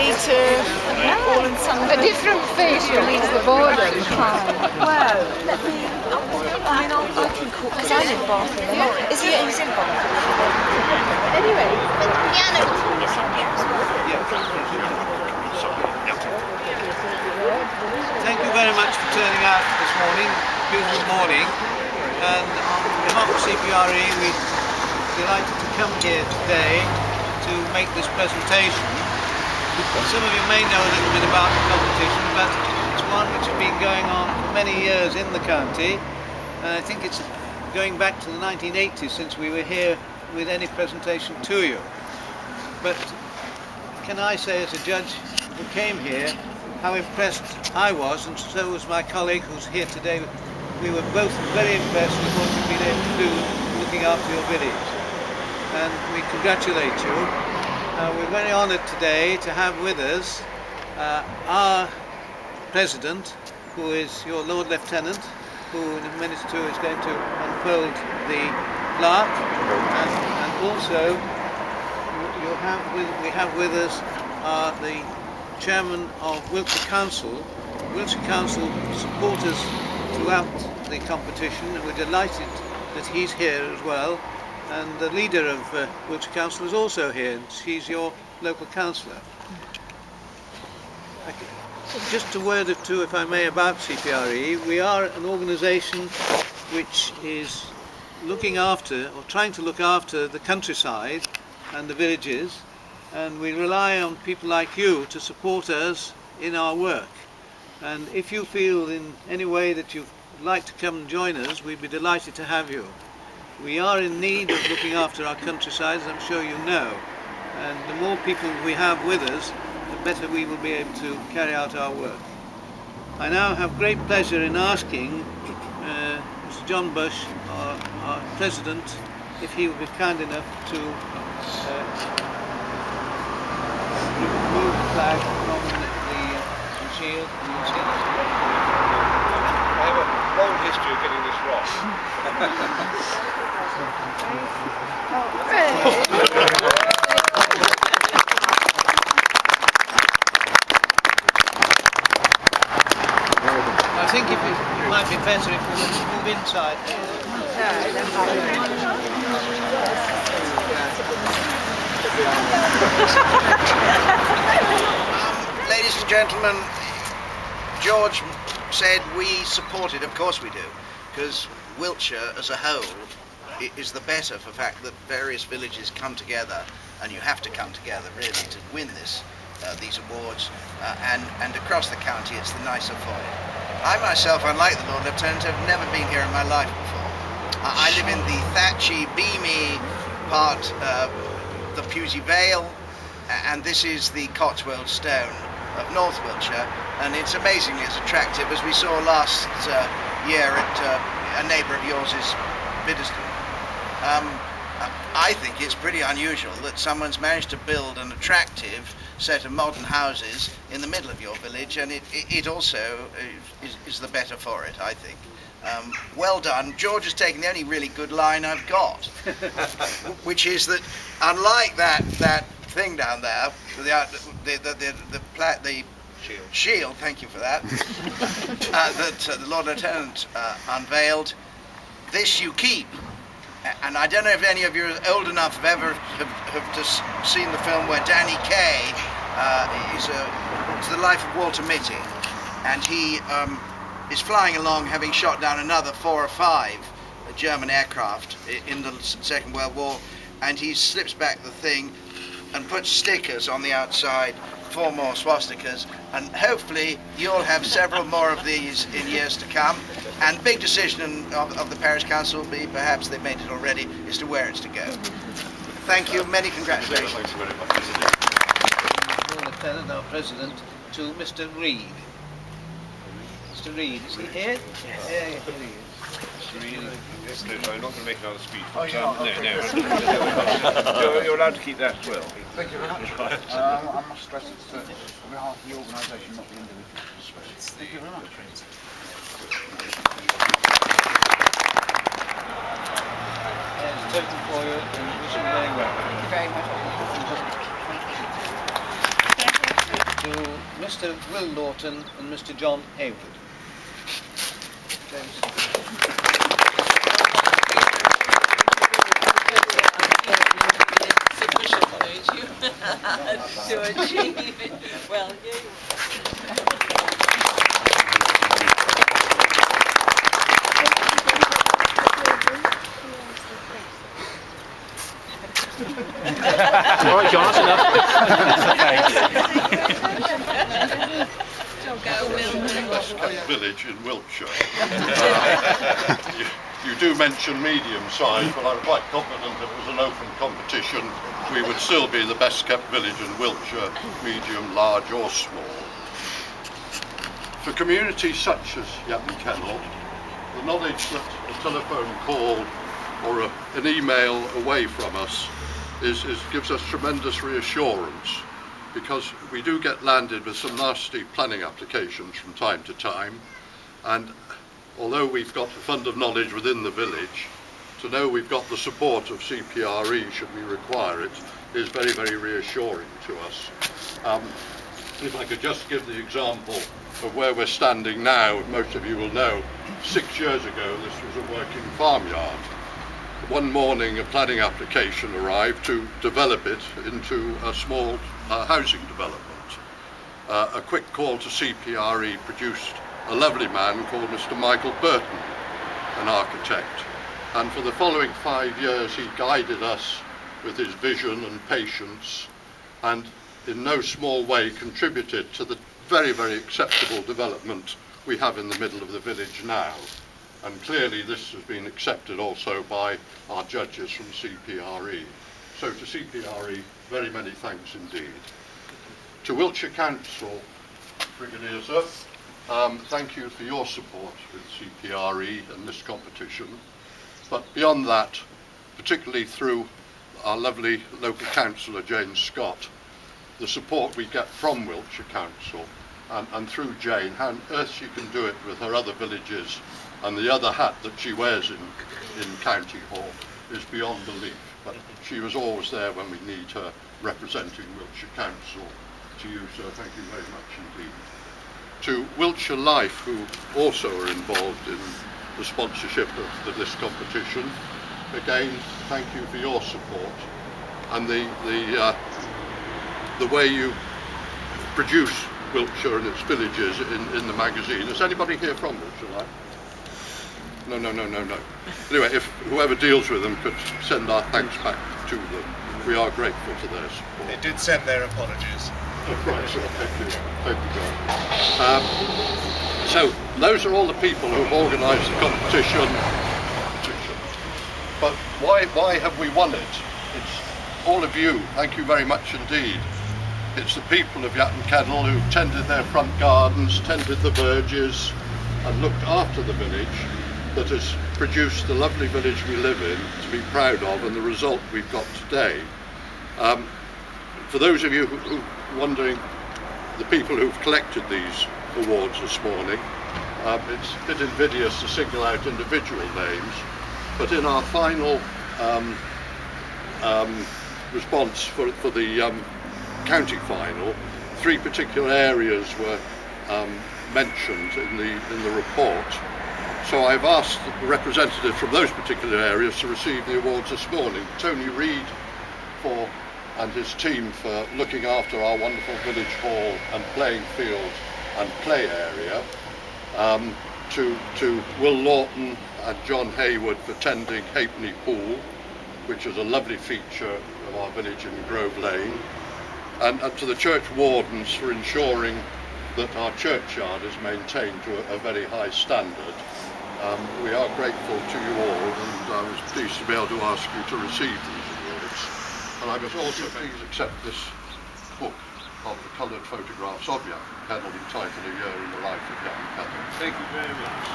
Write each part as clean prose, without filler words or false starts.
Peter, all in some... A different face relieves the boredom. Well, let me... I mean, I can call... Because I'm in Bath. Is he? He's in Bath. Anyway, But the piano is in here as well. Thank you very much for turning out this morning, beautiful morning, and on behalf of CPRE we're delighted to come here today to make this presentation. Some of you may know a little bit about the competition, but it's one which has been going on for many years in the county, and I think it's going back to the 1980s since we were here with any presentation to you. But can I say, as a judge who came here, how impressed I was, and so was my colleague who's here today. We were both very impressed with what you've been able to do looking after your village, and we congratulate you. We're very honoured today to have with us our President, who is your Lord Lieutenant, who in a minute or two is going to unfold the plaque, and also we have with us the Chairman of Wiltshire Council. Wiltshire Council support us throughout the competition, and we're delighted that he's here as well. And the leader of Wiltshire Council is also here, and she's your local councillor. Just a word or two, if I may, about CPRE. We are an organisation which is looking after, or trying to look after, the countryside and the villages, and we rely on people like you to support us in our work. And if you feel in any way that you'd like to come and join us, we'd be delighted to have you. We are in need of looking after our countryside, as I'm sure you know, and the more people we have with us, the better we will be able to carry out our work. I now have great pleasure in asking Mr. John Bush, our President, if he would be kind enough to remove the flag from the shield. I have a long history of getting this wrong. I think it might be better if we move inside. Ladies and gentlemen, George said we support it. Of course we do, because Wiltshire as a whole is the better for the fact that various villages come together, and you have to come together really to win these awards, and across the county it's the nicer for it. I myself, unlike the Lord Lieutenant, have never been here in my life before. I live in the thatchy, beamy part, the Pewsey Vale, and this is the Cotswold Stone of North Wiltshire, and it's amazingly as attractive as we saw last year at a neighbour of yours is Biddesden. I think it's pretty unusual that someone's managed to build an attractive set of modern houses in the middle of your village, and it also is the better for it, I think. Well done. George has taken the only really good line I've got, which is that unlike that thing down there, the shield, thank you for that, that the Lord Lieutenant unveiled, this you keep. And I don't know if any of you are old enough have just seen the film where Danny Kaye is the life of Walter Mitty, and he is flying along having shot down another 4 or 5 German aircraft in the Second World War, and he slips back the thing and puts stickers on the outside, 4 more swastikas, and hopefully you'll have several more of these in years to come. And the big decision of the parish council will be, perhaps they've made it already, is to where it's to go. Thank you, many congratulations. Thanks very much. Lord Lieutenant, our President, to Mr. Reid. Mr. Reid, is he here? Yeah, here he is. Yes, no, I'm not going to make another speech. But, no. You're allowed to keep that as well. Thank you very much. I must stress it's on behalf of the organisation, not the individual. Thank you very much. It's taken for you, and wish you very well. Thank you very much. to Mr. Will Lawton and Mr. John Haywood. James. To achieve it. Well, All right, John, that's enough. Best kept village in Wiltshire. You do mention medium size, but I'm quite confident if it was an open competition, we would still be the best kept village in Wiltshire, medium, large or small. For communities such as Yatton Keynell, the knowledge that a telephone call or an email away from us gives us tremendous reassurance, because we do get landed with some nasty planning applications from time to time, and although we've got a fund of knowledge within the village, to know we've got the support of CPRE should we require it is very, very reassuring to us. If I could just give the example of where we're standing now, most of you will know, 6 years ago this was a working farmyard. One morning a planning application arrived to develop it into a small housing development. A quick call to CPRE produced a lovely man called Mr. Michael Burton, an architect, and for the following 5 years he guided us with his vision and patience, and in no small way contributed to the very, very acceptable development we have in the middle of the village now. And clearly this has been accepted also by our judges from CPRE. So to CPRE, very many thanks indeed. To Wiltshire Council, Brigadier Sir, thank you for your support with CPRE and this competition. But beyond that, particularly through our lovely local councillor Jane Scott, the support we get from Wiltshire Council and through Jane, how on earth she can do it with her other villages and the other hat that she wears in County Hall is beyond belief. But she was always there when we need her representing Wiltshire Council. To you, sir, thank you very much indeed. To Wiltshire Life, who also are involved in the sponsorship of this competition, again, thank you for your support and the way you produce Wiltshire and its villages in the magazine. Is anybody here from Wiltshire Life? No. Anyway, if whoever deals with them could send our thanks back to them. We are grateful to their support. They did send their apologies. Oh, right, so thank you, John. So those are all the people who've organised the competition. But why have we won it? It's all of you. Thank you very much indeed. It's the people of Yatton Keynell who tended their front gardens, tended the verges, and looked after the village that has produced the lovely village we live in to be proud of, and the result we've got today. For those of you who are wondering, the people who've collected these awards this morning, it's a bit invidious to single out individual names, but in our final response for the county final, 3 particular areas were mentioned in the report. So I've asked the representatives from those particular areas to receive the awards this morning. Tony Reid and his team for looking after our wonderful village hall and playing field and play area. To Will Lawton and John Haywood for tending Halfpenny Pool, which is a lovely feature of our village in Grove Lane. And to the church wardens for ensuring that our churchyard is maintained to a very high standard. We are grateful to you all, and I was pleased to be able to ask you to receive these awards. And I must also please accept this book of the coloured photographs of Yatton Keynell entitled A Year in the Life of Yatton Keynell. Thank you very much.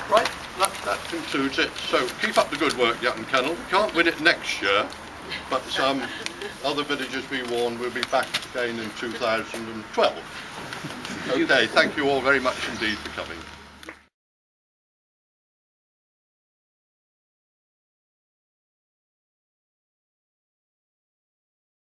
Right, that concludes it. So keep up the good work, Yatton Keynell. We can't win it next year, but other villages we warn will be back again in 2012. Okay, thank you all very much indeed for coming.